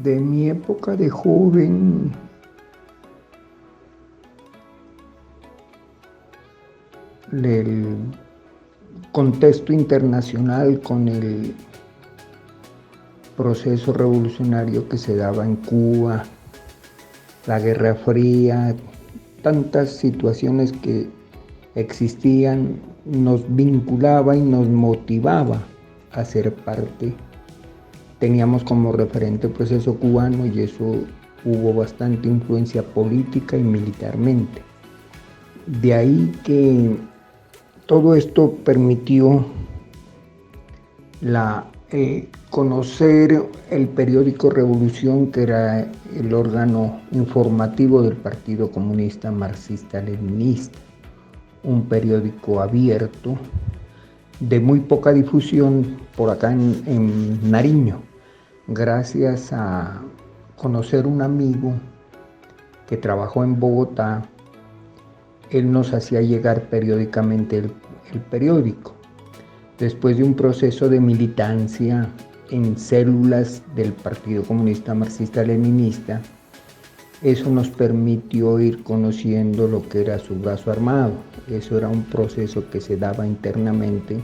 De mi época de joven, el contexto internacional con el proceso revolucionario que se daba en Cuba, la Guerra Fría, tantas situaciones que existían, nos vinculaba y nos motivaba a ser parte. Teníamos como referente el proceso cubano y eso hubo bastante influencia política y militarmente. De ahí que todo esto permitió conocer el periódico Revolución, que era el órgano informativo del Partido Comunista Marxista-Leninista, un periódico abierto de muy poca difusión por acá en Nariño, gracias a conocer un amigo que trabajó en Bogotá. Él nos hacía llegar periódicamente el periódico. Después de un proceso de militancia en células del Partido Comunista Marxista-Leninista, eso nos permitió ir conociendo lo que era su brazo armado. Eso era un proceso que se daba internamente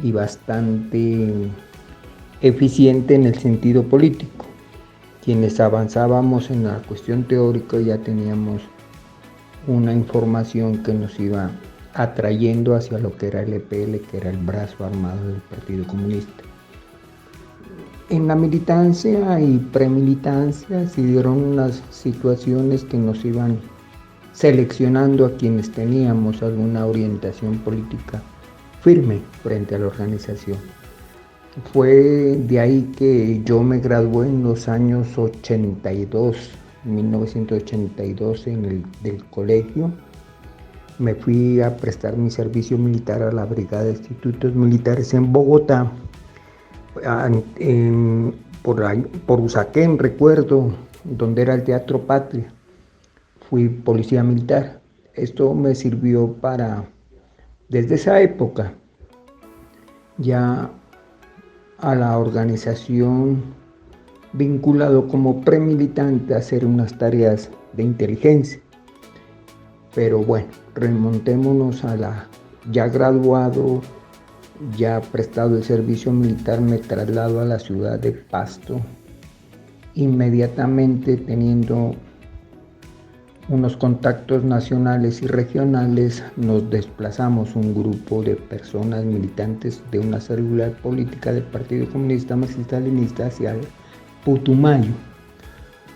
y bastante eficiente en el sentido político. Quienes avanzábamos en la cuestión teórica ya teníamos una información que nos iba atrayendo hacia lo que era el EPL, que era el brazo armado del Partido Comunista. En la militancia y premilitancia se dieron unas situaciones que nos iban seleccionando a quienes teníamos alguna orientación política firme frente a la organización. Fue de ahí que yo me gradué en los años 1982 del colegio. Me fui a prestar mi servicio militar a la Brigada de Institutos Militares en Bogotá, por Usaquén, recuerdo, donde era el Teatro Patria. Fui policía militar. Esto me sirvió desde esa época, ya a la organización vinculado como premilitante a hacer unas tareas de inteligencia. Pero bueno, remontémonos ya graduado, ya prestado el servicio militar, me traslado a la ciudad de Pasto. Inmediatamente, teniendo unos contactos nacionales y regionales, nos desplazamos un grupo de personas militantes de una célula política del Partido Comunista Marxista-Leninista hacia el Putumayo,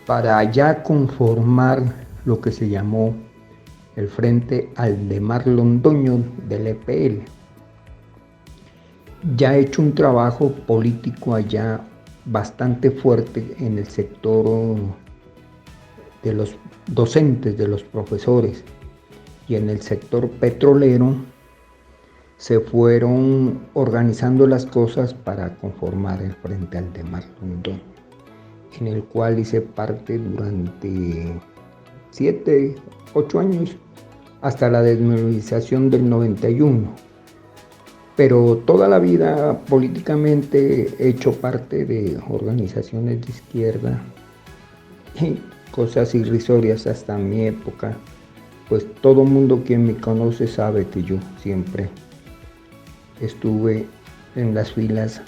para ya conformar lo que se llamó el Frente Aldemar Londoño del EPL. Ya he hecho un trabajo político allá bastante fuerte en el sector de los docentes, de los profesores, y en el sector petrolero se fueron organizando las cosas para conformar el Frente Aldemar Londoño, en el cual hice parte durante 7, 8 años, hasta la desmovilización del 91. Pero toda la vida políticamente he hecho parte de organizaciones de izquierda y cosas irrisorias hasta mi época. Pues todo mundo quien me conoce sabe que yo siempre estuve en las filas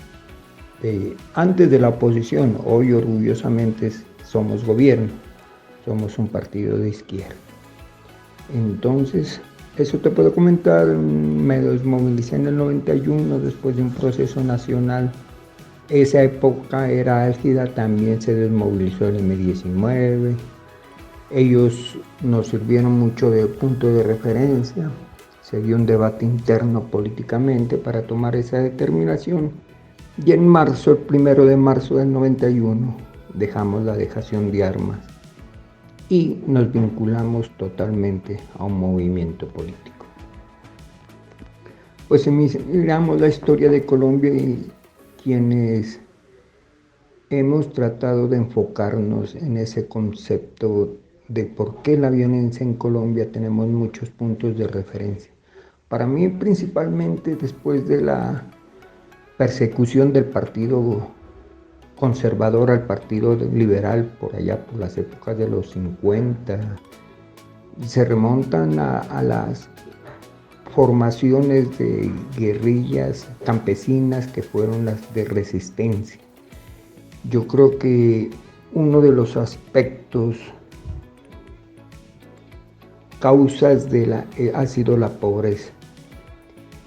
antes de la oposición. Hoy orgullosamente somos gobierno, somos un partido de izquierda. Entonces, eso te puedo comentar. Me desmovilicé en el 91 después de un proceso nacional. Esa época era álgida, también se desmovilizó el M-19. Ellos nos sirvieron mucho de punto de referencia. Se dio un debate interno políticamente para tomar esa determinación. Y en marzo, el 1 de marzo del 91, dejamos la dejación de armas y nos vinculamos totalmente a un movimiento político. Pues si miramos la historia de Colombia y quienes hemos tratado de enfocarnos en ese concepto de por qué la violencia en Colombia, tenemos muchos puntos de referencia. Para mí, principalmente después de la persecución del Partido conservador al Partido Liberal por allá por las épocas de los 50. Se remontan a las formaciones de guerrillas campesinas que fueron las de resistencia. Yo creo que uno de los aspectos, causas ha sido la pobreza.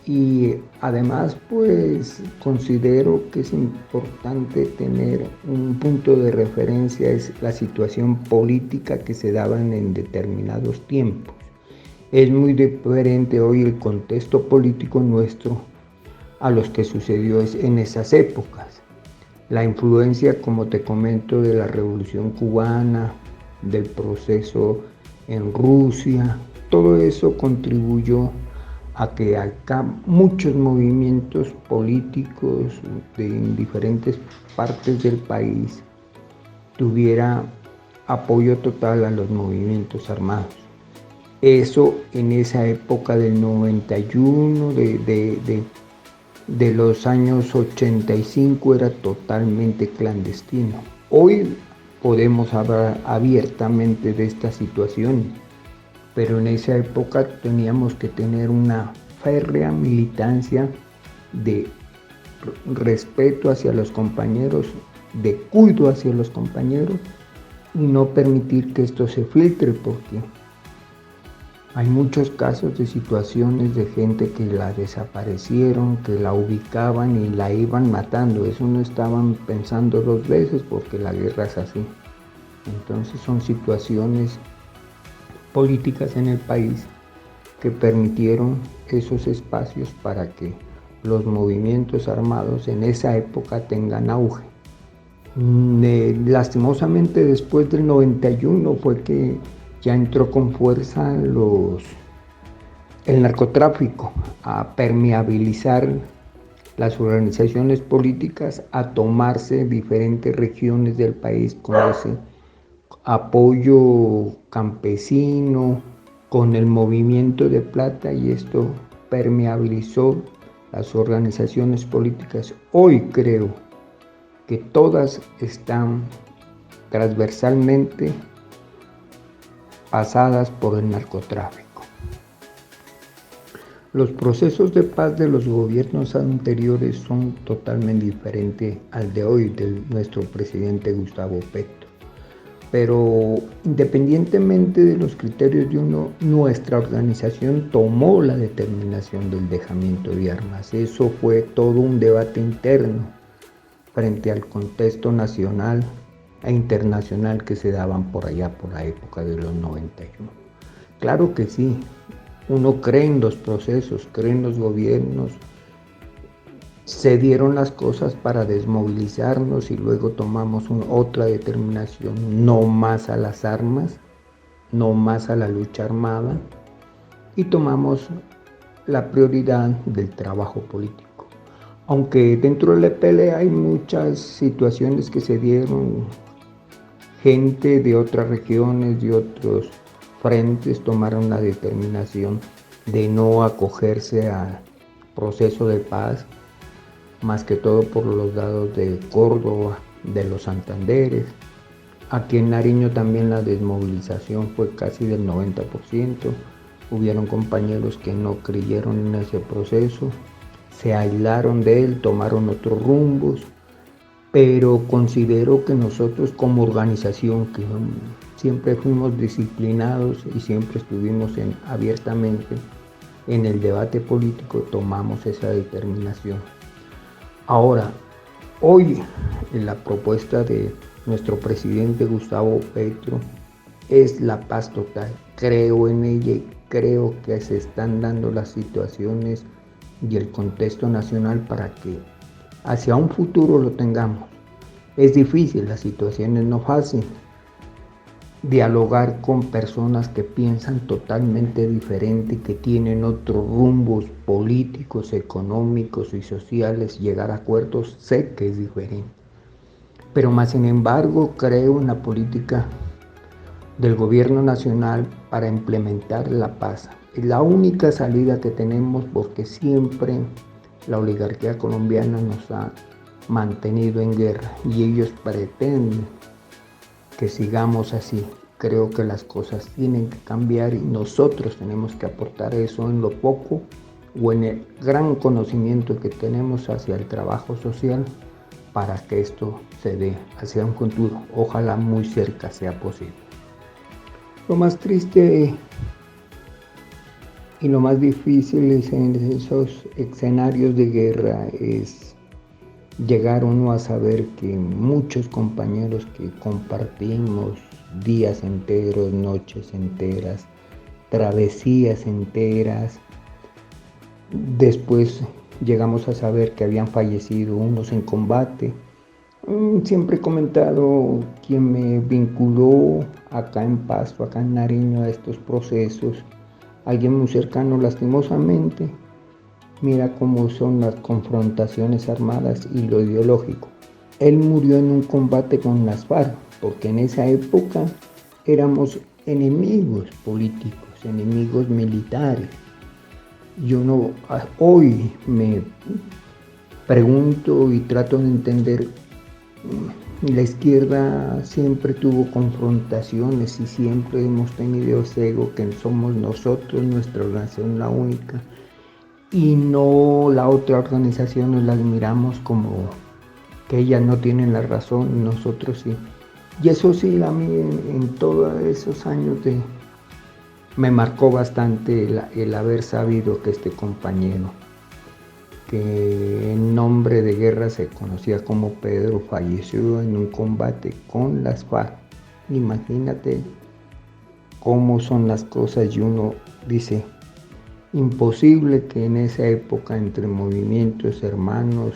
Y además, pues considero que es importante tener un punto de referencia, es la situación política que se daban en determinados tiempos. Es muy diferente hoy el contexto político nuestro a los que sucedió en esas épocas. La influencia, como te comento, de la Revolución Cubana, del proceso en Rusia, todo eso contribuyó a que acá muchos movimientos políticos en diferentes partes del país tuviera apoyo total a los movimientos armados. Eso en esa época del 91, de los años 85 era totalmente clandestino. Hoy podemos hablar abiertamente de esta situación, pero en esa época teníamos que tener una férrea militancia de respeto hacia los compañeros, de cuidado hacia los compañeros y no permitir que esto se filtre, porque hay muchos casos de situaciones de gente que la desaparecieron, que la ubicaban y la iban matando. Eso no estaban pensando dos veces porque la guerra es así. Entonces son situaciones políticas en el país que permitieron esos espacios para que los movimientos armados en esa época tengan auge. Lastimosamente después del 91 fue que ya entró con fuerza el narcotráfico a permeabilizar las organizaciones políticas, a tomarse diferentes regiones del país con ese apoyo campesino, con el movimiento de plata, y esto permeabilizó las organizaciones políticas. Hoy creo que todas están transversalmente pasadas por el narcotráfico. Los procesos de paz de los gobiernos anteriores son totalmente diferentes al de hoy, de nuestro presidente Gustavo Petro. Pero independientemente de los criterios de uno, nuestra organización tomó la determinación del dejamiento de armas. Eso fue todo un debate interno frente al contexto nacional e internacional que se daban por allá, por la época de los 91. Claro que sí, uno cree en los procesos, cree en los gobiernos. Se dieron las cosas para desmovilizarnos y luego tomamos otra determinación: no más a las armas, no más a la lucha armada, y tomamos la prioridad del trabajo político. Aunque dentro del EPL hay muchas situaciones que se dieron, gente de otras regiones, de otros frentes tomaron la determinación de no acogerse al proceso de paz, más que todo por los lados de Córdoba, de los Santanderes. Aquí en Nariño también la desmovilización fue casi del 90%. Hubieron compañeros que no creyeron en ese proceso, se aislaron de él, tomaron otros rumbos, pero considero que nosotros como organización, que siempre fuimos disciplinados y siempre estuvimos abiertamente en el debate político, tomamos esa determinación. Ahora, hoy la propuesta de nuestro presidente Gustavo Petro es la paz total. Creo en ella y creo que se están dando las situaciones y el contexto nacional para que hacia un futuro lo tengamos. Es difícil, la situación es no fácil. Dialogar con personas que piensan totalmente diferente, que tienen otros rumbos políticos, económicos y sociales, llegar a acuerdos, sé que es diferente. Pero más sin embargo, creo en la política del gobierno nacional para implementar la paz. Es la única salida que tenemos, porque siempre la oligarquía colombiana nos ha mantenido en guerra y ellos pretenden que sigamos así. Creo que las cosas tienen que cambiar y nosotros tenemos que aportar eso en lo poco o en el gran conocimiento que tenemos hacia el trabajo social para que esto se dé hacia un futuro. Ojalá muy cerca sea posible. Lo más triste y lo más difícil en esos escenarios de guerra es llegar uno a saber que muchos compañeros que compartimos días enteros, noches enteras, travesías enteras, después llegamos a saber que habían fallecido unos en combate. Siempre he comentado quien me vinculó acá en Pasto, acá en Nariño, a estos procesos, alguien muy cercano lastimosamente. Mira cómo son las confrontaciones armadas y lo ideológico. Él murió en un combate con las FARC, porque en esa época éramos enemigos políticos, enemigos militares. Yo no, hoy me pregunto y trato de entender, la izquierda siempre tuvo confrontaciones y siempre hemos tenido ese ego que somos nosotros, nuestra organización la única, y no la otra organización nos las miramos como que ellas no tienen la razón, nosotros sí. Y eso sí, a mí en todos esos años me marcó bastante el haber sabido que este compañero, que en nombre de guerra se conocía como Pedro, falleció en un combate con las FARC. Imagínate cómo son las cosas y uno dice, imposible que en esa época entre movimientos hermanos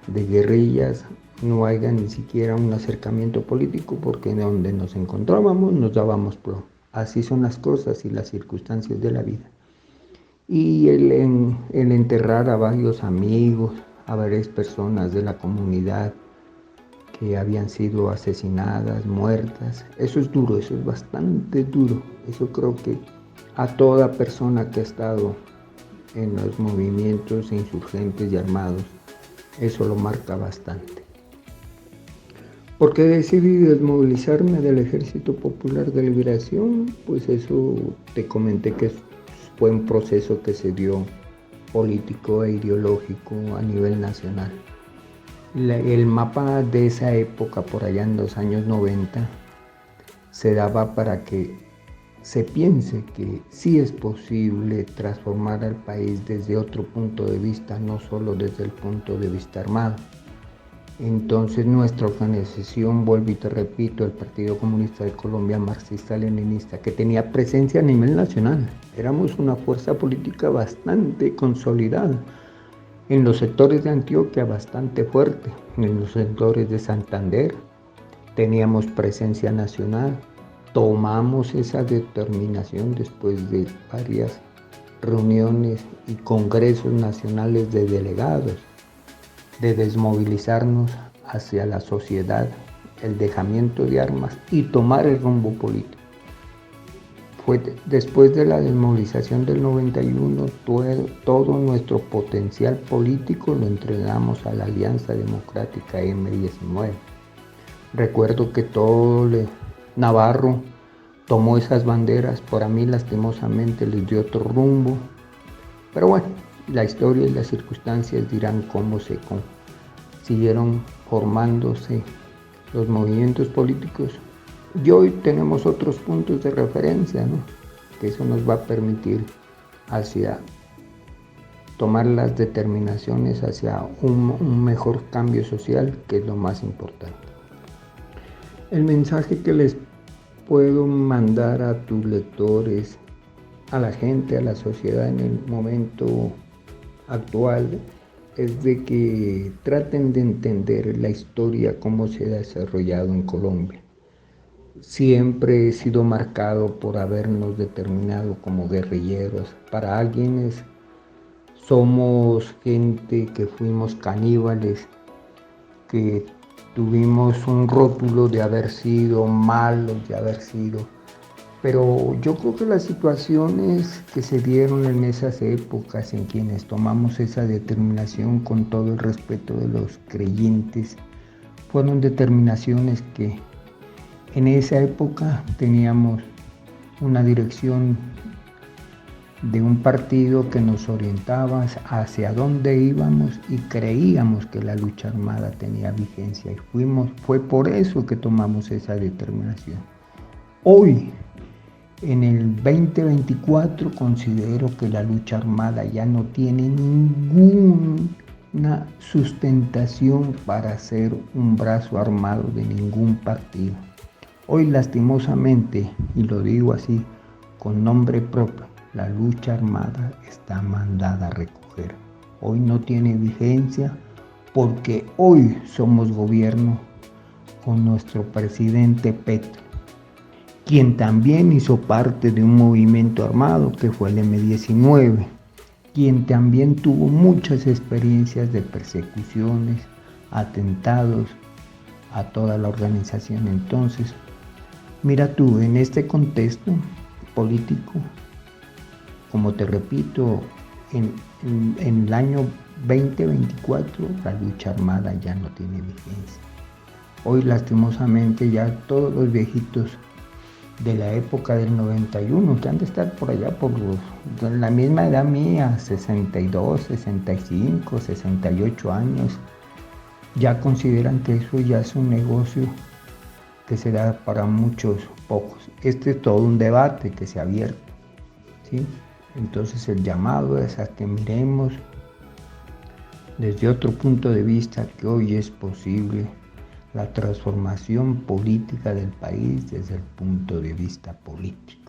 de guerrillas no haya ni siquiera un acercamiento político, porque donde nos encontrábamos nos dábamos plomo. Así son las cosas y las circunstancias de la vida. Y el enterrar a varios amigos, a varias personas de la comunidad que habían sido asesinadas, muertas, eso es duro, eso es bastante duro. Eso creo que a toda persona que ha estado en los movimientos insurgentes y armados, eso lo marca bastante. ¿Por qué decidí desmovilizarme del Ejército Popular de Liberación? Pues eso te comenté que fue un proceso que se dio político e ideológico a nivel nacional. El mapa de esa época, por allá en los años 90, se daba para que se piense que sí es posible transformar al país desde otro punto de vista, no solo desde el punto de vista armado. Entonces nuestra organización, vuelvo y te repito, el Partido Comunista de Colombia Marxista-Leninista, que tenía presencia a nivel nacional, éramos una fuerza política bastante consolidada, en los sectores de Antioquia bastante fuerte, en los sectores de Santander teníamos presencia nacional, tomamos esa determinación después de varias reuniones y congresos nacionales de delegados, de desmovilizarnos hacia la sociedad, el dejamiento de armas y tomar el rumbo político. Fue después de la desmovilización del 91, todo nuestro potencial político lo entregamos a la Alianza Democrática M19. Recuerdo que Navarro tomó esas banderas, por a mí lastimosamente les dio otro rumbo, pero bueno, la historia y las circunstancias dirán cómo se siguieron formándose los movimientos políticos y hoy tenemos otros puntos de referencia, ¿no? Que eso nos va a permitir tomar las determinaciones hacia un mejor cambio social, que es lo más importante. El mensaje que les puedo mandar a tus lectores, a la gente, a la sociedad en el momento actual, es de que traten de entender la historia, cómo se ha desarrollado en Colombia. Siempre he sido marcado por habernos determinado como guerrilleros. Para alguienes somos gente que fuimos caníbales, que tuvimos un rótulo de haber sido malos, de haber sido Pero yo creo que las situaciones que se dieron en esas épocas en quienes tomamos esa determinación con todo el respeto de los creyentes, fueron determinaciones que en esa época teníamos una dirección de un partido que nos orientaba hacia dónde íbamos y creíamos que la lucha armada tenía vigencia y fue por eso que tomamos esa determinación. Hoy, en el 2024, considero que la lucha armada ya no tiene ninguna sustentación para ser un brazo armado de ningún partido. Hoy, lastimosamente, y lo digo así, con nombre propio, la lucha armada está mandada a recoger. Hoy no tiene vigencia porque hoy somos gobierno con nuestro presidente Petro, quien también hizo parte de un movimiento armado que fue el M-19, quien también tuvo muchas experiencias de persecuciones, atentados a toda la organización. Entonces, mira tú, en este contexto político, como te repito, en el año 2024 la lucha armada ya no tiene vigencia. Hoy lastimosamente ya todos los viejitos de la época del 91, que han de estar por allá por la misma edad mía, 62, 65, 68 años, ya consideran que eso ya es un negocio que se da para muchos pocos. Este es todo un debate que se ha abierto, ¿sí? Entonces el llamado es a que miremos desde otro punto de vista que hoy es posible la transformación política del país desde el punto de vista político.